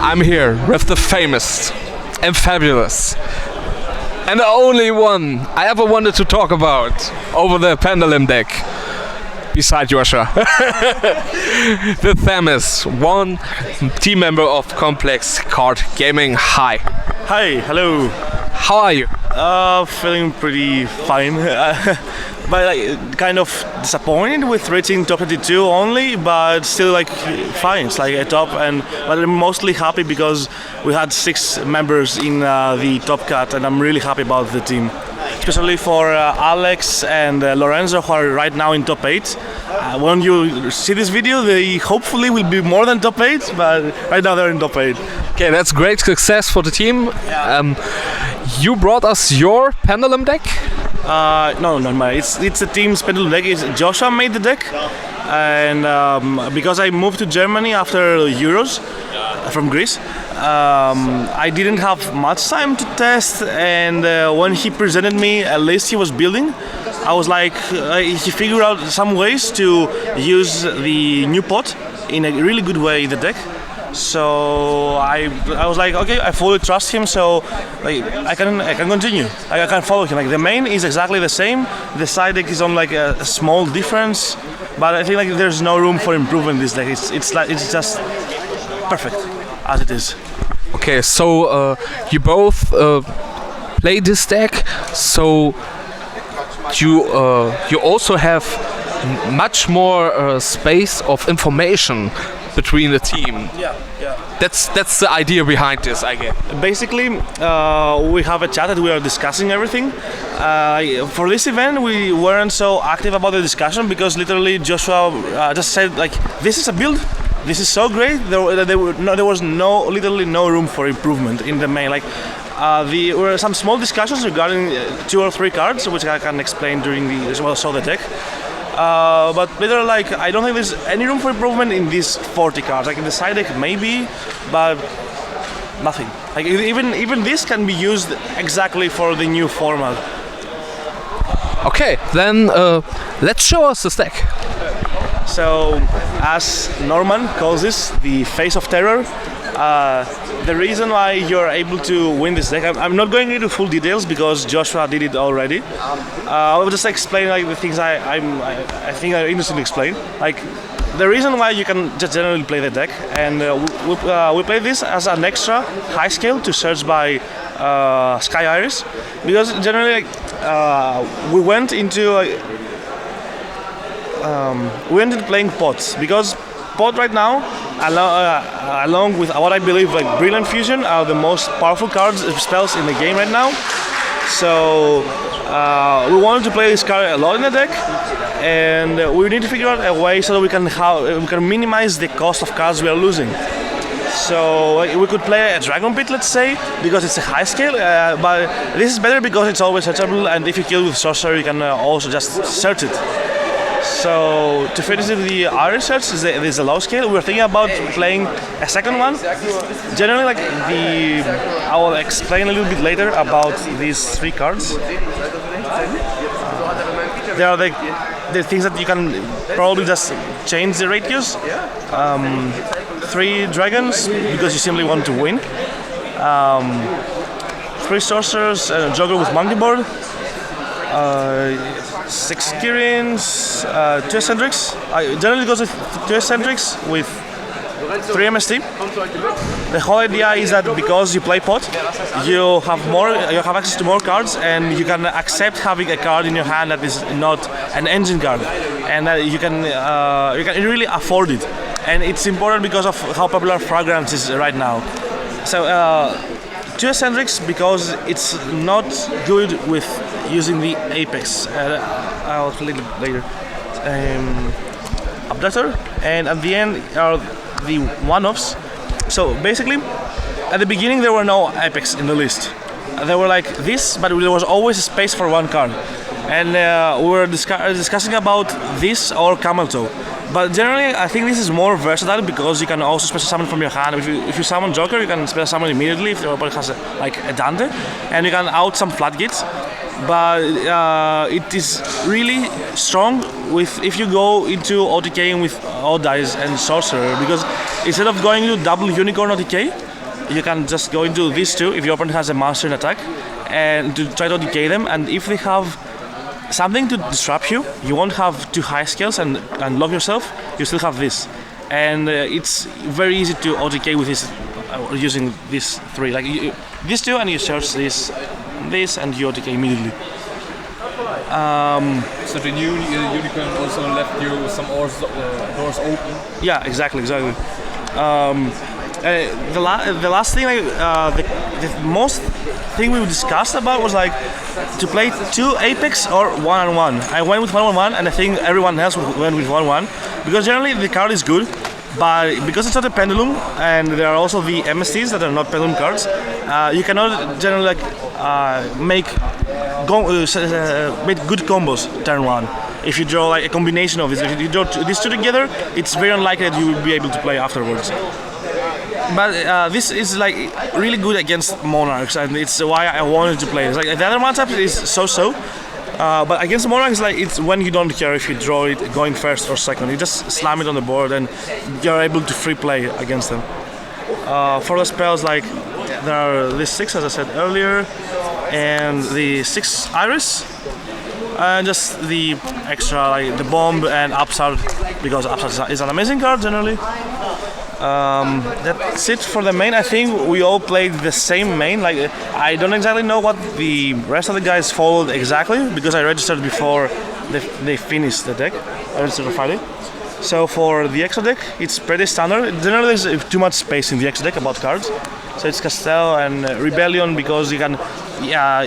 I'm here with the famous and fabulous and the only one I ever wanted to talk about over the Pendulum deck, beside Joshua. The Themis, one team member of Complex Card Gaming. Hi. Hi, hello. How are you? Feeling pretty fine. But like, kind of disappointed with reaching top 32 only, but still like fine. It's like a top, but I'm mostly happy because we had 6 members in the top cut, and I'm really happy about the team. Especially for Alex and Lorenzo, who are right now in top 8. When you see this video, they hopefully will be more than top 8, but right now they're in top 8. Okay, that's great success for the team. You brought us your Pendulum deck? No, not mine. It's a team's Pendulum deck. Joshua made the deck, and because I moved to Germany after Euros from Greece, I didn't have much time to test, and when he presented me a list he was building, I was like, he figured out some ways to use the new pot in a really good way in the deck. So I was like, okay, I fully trust him, so like I can continue. I can follow him. Like the main is exactly the same. The side deck is on like a small difference, but I think like there's no room for improvement in this deck. It's just perfect as it is. Okay, so you both play this deck, so you also have much more space of information between the team. Yeah. That's the idea behind this, I guess. Basically, we have a chat that we are discussing everything. For this event, we weren't so active about the discussion because literally Joshua just said like, "This is a build. This is so great." There was literally no room for improvement in the main. Like, there were some small discussions regarding 2 or 3 cards, which I can explain during the deck. But literally, like, I don't think there's any room for improvement in these 40 cards. Like in the side deck, maybe, but nothing. Like even this can be used exactly for the new format. Okay, then let's show us this deck. So, as Norman calls this, the face of terror. The reason why you're able to win this deck, I'm not going into full details because Joshua did it already. I will just explain like the things I think are interesting to explain. Like the reason why you can just generally play the deck, and we play this as an extra high scale to search by Sky Iris, because generally we went into playing pots because pot right now, along with what I believe like Brilliant Fusion, are the most powerful spells in the game right now. So we wanted to play this card a lot in the deck, and we need to figure out a way so that we can minimize the cost of cards we are losing. So we could play a Dragon Pit, let's say, because it's a high scale, but this is better because it's always searchable, and if you kill with Sorcerer, you can also just search it. So to finish the Iris search, there's a low scale. We're thinking about playing a second one. Generally, like I will explain a little bit later about these 3 cards. They are the things that you can probably just change the ratios. 3 dragons because you simply want to win. 3 sorcerers, a Joker with monkey board. 6 Kirins, 2 Excentrics. I generally go with 2 Excentrics with 3 MST. The whole idea is that because you play pot, you have access to more cards, and you can accept having a card in your hand that is not an engine card, and that you can really afford it. And it's important because of how popular Fragrance is right now. So 2 Excentrics because it's not good with using the Apex. I'll explain it later. Abductor, and at the end are the one-offs. So basically, at the beginning there were no Apex in the list. They were like this, but there was always a space for 1 card. And we were discussing about this or Camel Toe. But generally, I think this is more versatile because you can also special summon from your hand. If you summon Joker, you can special summon immediately if your opponent has a Dante, and you can out some floodgates. But it is really strong if you go into OTK with Odd Eyes and Sorcerer, because instead of going to double Unicorn OTK, you can just go into these two if your opponent has a monster in attack, and to try to decay them. And if they have something to disrupt you, you won't have too high scales and lock yourself. You still have this, and it's very easy to OTK with this using these three. Like these two, and you search this, and you OTK immediately. So the new unicorn also left you some doors open. Yeah, exactly. The last thing, the most thing we discussed about was like to play 2 Apex or 1-on-1. I went with 1-on-1, and I think everyone else went with 1-1 because generally the card is good, but because it's not a pendulum and there are also the MSTs that are not pendulum cards, you cannot generally make good combos turn 1. If you draw like a combination of this, if you draw these two together, it's very unlikely that you will be able to play afterwards. But this is like really good against Monarchs, and it's why I wanted to play this. Like the other matchup is so-so, but against Monarchs, like it's when you don't care if you draw it going first or second. You just slam it on the board, and you're able to free play against them. For the spells, like there are the 6, as I said earlier, and the 6 Iris, and just the extra like the bomb and Upstart, because Upstart is an amazing card generally. That's it for the main. I think we all played the same main. Like I don't exactly know what the rest of the guys followed exactly because I registered before they finished the deck. I registered on Friday. So for the extra deck, it's pretty standard. Generally, there's too much space in the extra deck about cards. So it's Castel and Rebellion because you can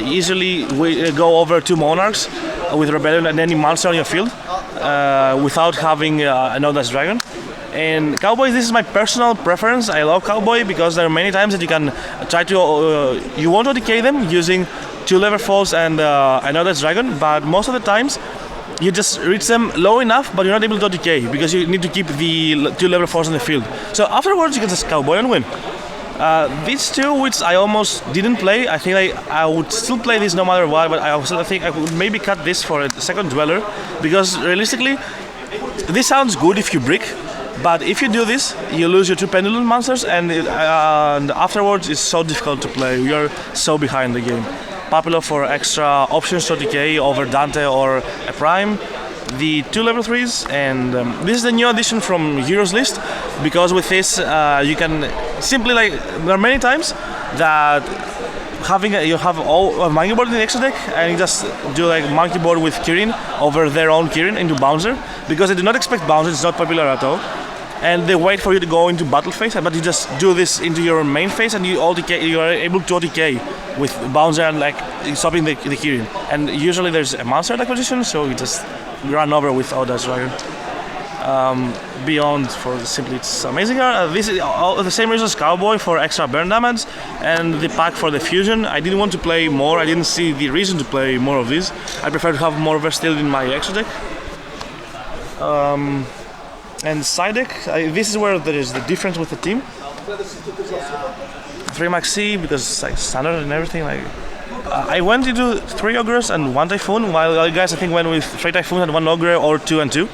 easily go over 2 Monarchs with Rebellion and any monster on your field without having an Audacious Dragon. And Cowboys, this is my personal preference. I love Cowboy because there are many times that you can try to you want to decay them using 2 Lever Falls and another Dragon, but most of the times you just reach them low enough, but you're not able to decay because you need to keep the 2 Lever Falls on the field. So afterwards you can just Cowboy and win. These two, which I almost didn't play, I think I would still play this no matter what, but I also think I would maybe cut this for a second Dweller because realistically, this sounds good if you brick. But if you do this, you lose your 2 Pendulum monsters, and afterwards it's so difficult to play. You're so behind the game. Popular for extra options to decay over Dante or a Prime. The 2 level 3s, and this is the new addition from Heroes list, because with this you can simply there are many times that you have a monkey board in the extra deck, and you just do like monkey board with Kirin over their own Kirin into Bouncer, because they do not expect Bouncer, it's not popular at all. And they wait for you to go into battle phase, but you just do this into your main phase, and you are able to OTK with Bouncer and like stopping the Kirin. And usually there's a monster acquisition, so you just run over with Audacious Dragon. Beyond for simply it's amazing. This is all the same reason as Cowboy for extra burn damage, and the pack for the fusion. I didn't want to play more. I didn't see the reason to play more of these. I prefer to have more versatility in my extra deck. And side deck, this is where there is the difference with the team. 3 Maxi because it's like standard and everything. I went into 3 Ogres and 1 Typhoon, while the other guys I think went with 3 Typhoons and 1 Ogre or 2 and 2.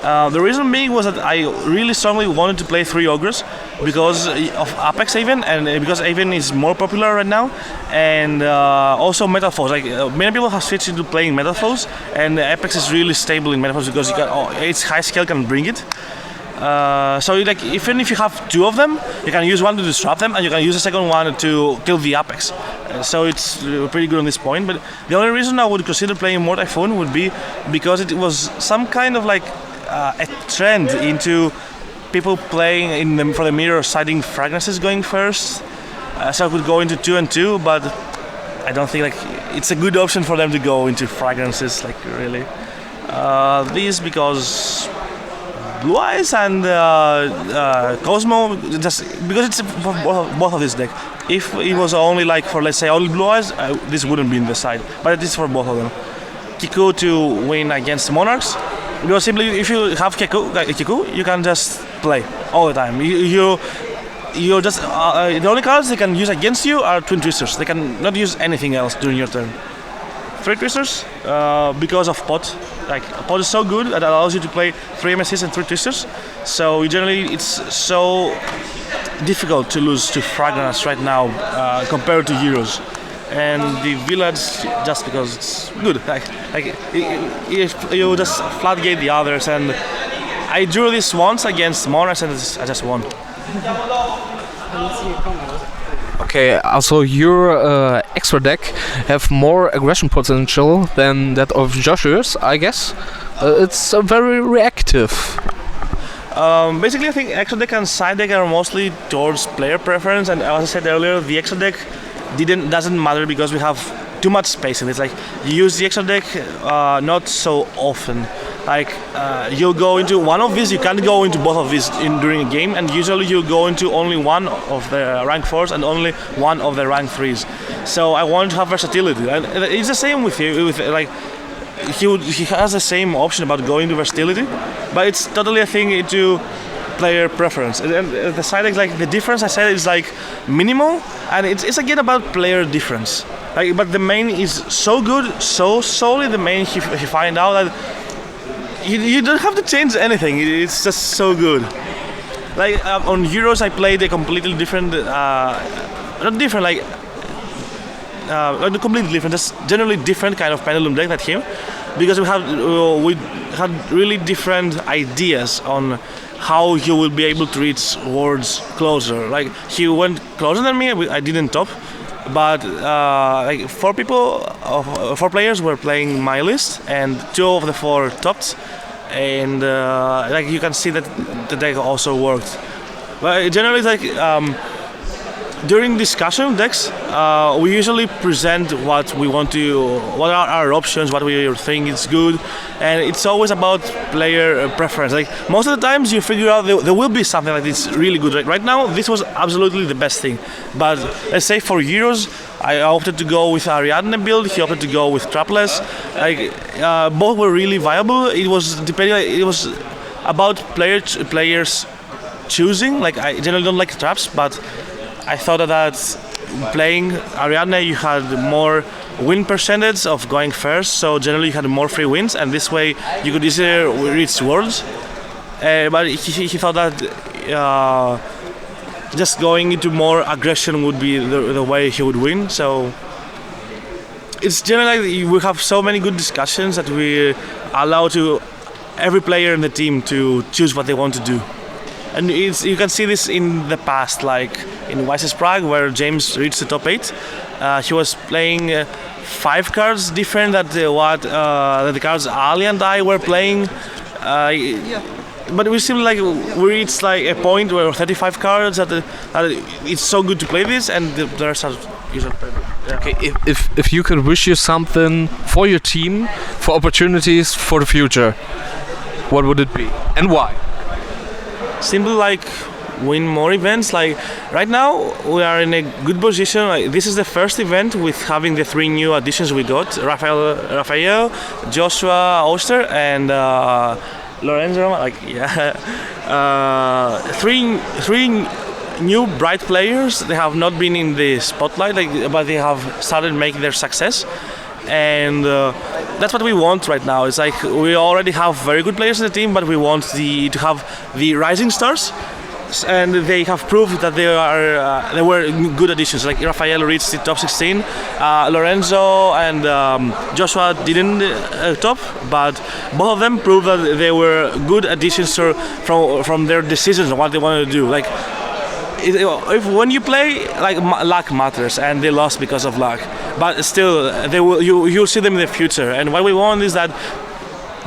The reason being was that I really strongly wanted to play 3 Ogres because of Apex Haven, and because Haven is more popular right now, and also Metal Foes. Many people have switched into playing Metal Foes, and Apex is really stable in Metal Foes because its high scale can bring it. So even if you have 2 of them, you can use one to disrupt them, and you can use the second one to kill the Apex. So it's pretty good on this point. But the only reason I would consider playing more Typhoon would be because it was some kind of a trend into people playing for the mirror siding fragrances going first. So I could go into 2 and 2, but I don't think it's a good option for them to go into fragrances really. These because Blue Eyes and Cosmo, just because it's for both of this deck. If it was only for let's say only Blue Eyes, this wouldn't be in the side, but it is for both of them. Kiku to win against Monarchs. Because simply, if you have Kiku, you can just play all the time. You just the only cards they can use against you are Twin Twisters. They can not use anything else during your turn. 3 Twisters because of Pot. Pot is so good that allows you to play 3 MSCs and 3 Twisters. So generally, it's so difficult to lose to Fragrance right now compared to Euros. And the village, just because it's good. If you just floodgate the others, and I drew this once against Monas and I just won. Okay, also your extra deck have more aggression potential than that of Joshua's, I guess. It's very reactive. Basically, I think extra deck and side deck are mostly towards player preference, and as I said earlier, the extra deck doesn't matter because we have too much space in it. Like, you use the extra deck not so often. Like, you'll go into one of these, you can't go into both of these during a game, and usually you go into only one of the rank 4s and only one of the rank 3s. So I want to have versatility, and it's the same with you. He has the same option about going to versatility, but it's totally a thing to player preference. And the side deck, like, the difference I said is like minimal, and it's again about player difference. Like, but the main is so good, so solely the main he find out that you don't have to change anything. It's just so good. Like, on Euros, I played a completely different, not different, like completely different, just generally different kind of pendulum deck than him, because we had really different ideas on how he will be able to reach worlds closer. Like, he went closer than me. I didn't top, but like four players were playing my list, and 2 of the 4 topped, and like, you can see that the deck also worked. But generally, like, during discussion decks, we usually present what are our options, what we think is good, and it's always about player preference. Like, most of the times you figure out there will be something like this really good. Right now, this was absolutely the best thing. But let's say for Euros, I opted to go with Ariadne build. He opted to go with Trapless. Like, both were really viable. It was about players choosing. Like, I generally don't like traps, but I thought that playing Ariadne, you had more win percentage of going first, so generally you had more free wins, and this way you could easier reach worlds. But he thought that just going into more aggression would be the way he would win. So it's generally, we have so many good discussions that we allow to every player in the team to choose what they want to do. And you can see this in the past, like in YCS Prague, where James reached the top 8. He was playing 5 cards different than what the cards Ali and I were playing. But we seem like we reached like a point where 35 cards that it's so good to play this, and the rest are usually played. Yeah. Okay, if you could wish you something for your team, for opportunities for the future, what would it be and why? Simply like win more events. Like, right now we are in a good position. Like, this is the first event with having the 3 new additions we got: Raphael, Joshua Oster, and Lorenzo. Like, yeah, 3 new bright players. They have not been in the spotlight, like, but they have started making their success. And that's what we want right now. It's like we already have very good players in the team, but we want to have the rising stars, and they have proved that they were good additions. Like, Raphael reached the top 16, Lorenzo and Joshua didn't top, but both of them proved that they were good additions from their decisions on what they wanted to do. Like, when you play, like, luck matters, and they lost because of luck. But still, you'll see them in the future. And what we want is that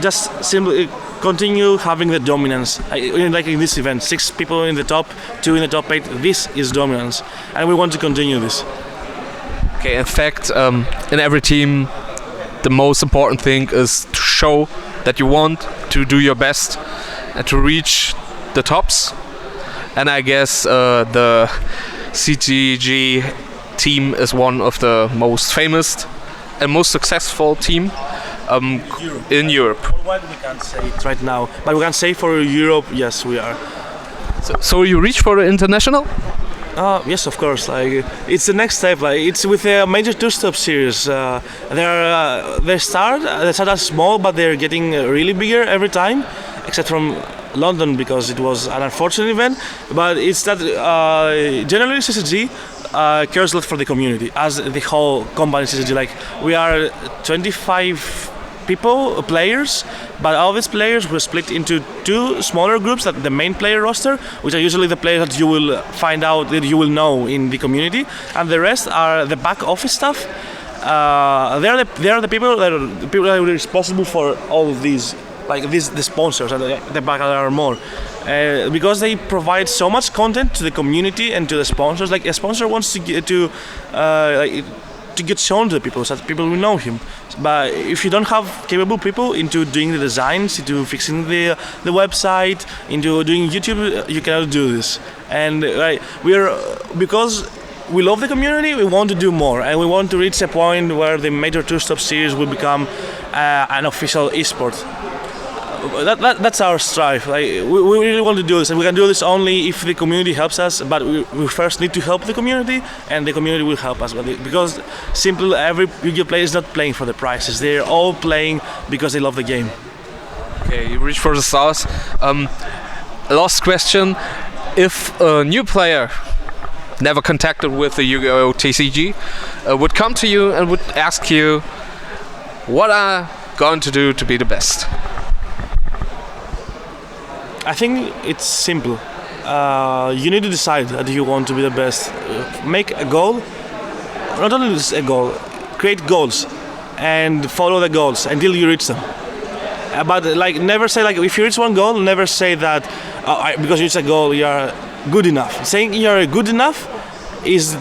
just simply continue having the dominance. Like in this event, 6 people in the top, 2 in the top 8. This is dominance, and we want to continue this. Okay, in fact, in every team, the most important thing is to show that you want to do your best and to reach the tops. And I guess the CTG team is one of the most famous and most successful team in Europe. Worldwide, we can't say it right now, but we can say for Europe, yes, we are. So you reach for the international? Yes, of course. Like, it's the next step. Like, it's with a major two-step series. They start as small, but they're getting really bigger every time. except from London because it was an unfortunate event. But it's that generally CCG cares a lot for the community, as the whole company CCG. Like we are 25 players, but all these players were split into 2 smaller groups, that the main player roster, which are usually the players that you will find out, that you will know in the community, and the rest are the back office staff. They are the people that are responsible for all of these, like the sponsors, and the back are more. Because they provide so much content to the community and to the sponsors. Like a sponsor wants to get shown to the people, so that people will know him. But if you don't have capable people into doing the designs, into fixing the website, into doing YouTube, you cannot do this. And because we love the community, we want to do more, and we want to reach a point where the major two-stop series will become an official esport. That's our strive. Like, we really want to do this, and we can do this only if the community helps us. But we first need to help the community, and the community will help us. Because simply every Yu-Gi-Oh player is not playing for the prizes. They're all playing because they love the game. Okay, you reach for the stars. Last question: if a new player never contacted with the Yu-Gi-Oh TCG would come to you and would ask you, what are going to do to be the best? I think it's simple. You need to decide that you want to be the best. Make a goal. Not only just a goal, create goals and follow the goals until you reach them. But like, never say, like, if you reach one goal, never say that because you reach a goal you are good enough. Saying you're good enough is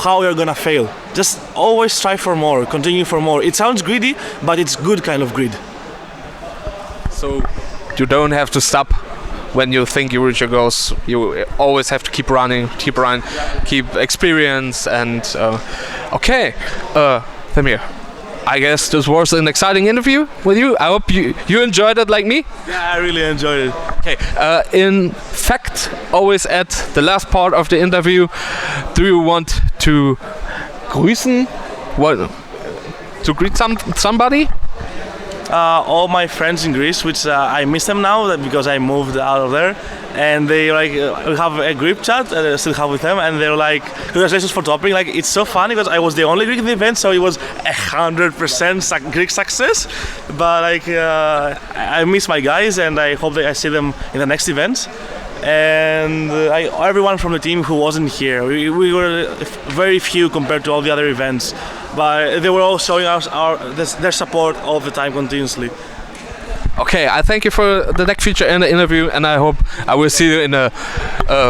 how you're gonna fail. Just always strive for more, continue for more. It sounds greedy, but it's good kind of greed. So you don't have to stop when you think you reach your goals. You always have to keep running, keep experience. And okay, Themis, I guess this was an exciting interview with you. I hope you enjoyed it like me. Yeah, I really enjoyed it. Okay, in fact, always at the last part of the interview, do you want to grüßen? What? To greet somebody? All my friends in Greece, which I miss them now because I moved out of there, and they we have a group chat that I still have with them, and they're like, congratulations for topping. Like, it's so funny because I was the only Greek in the event, so it was 100% Greek success. But like, I miss my guys, and I hope that I see them in the next event. And everyone from the team who wasn't here, we were very few compared to all the other events, but they were all showing us their support all the time continuously. Okay, I thank you for the Deckfeature and the interview, and I hope I will see you in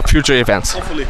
future events. Hopefully.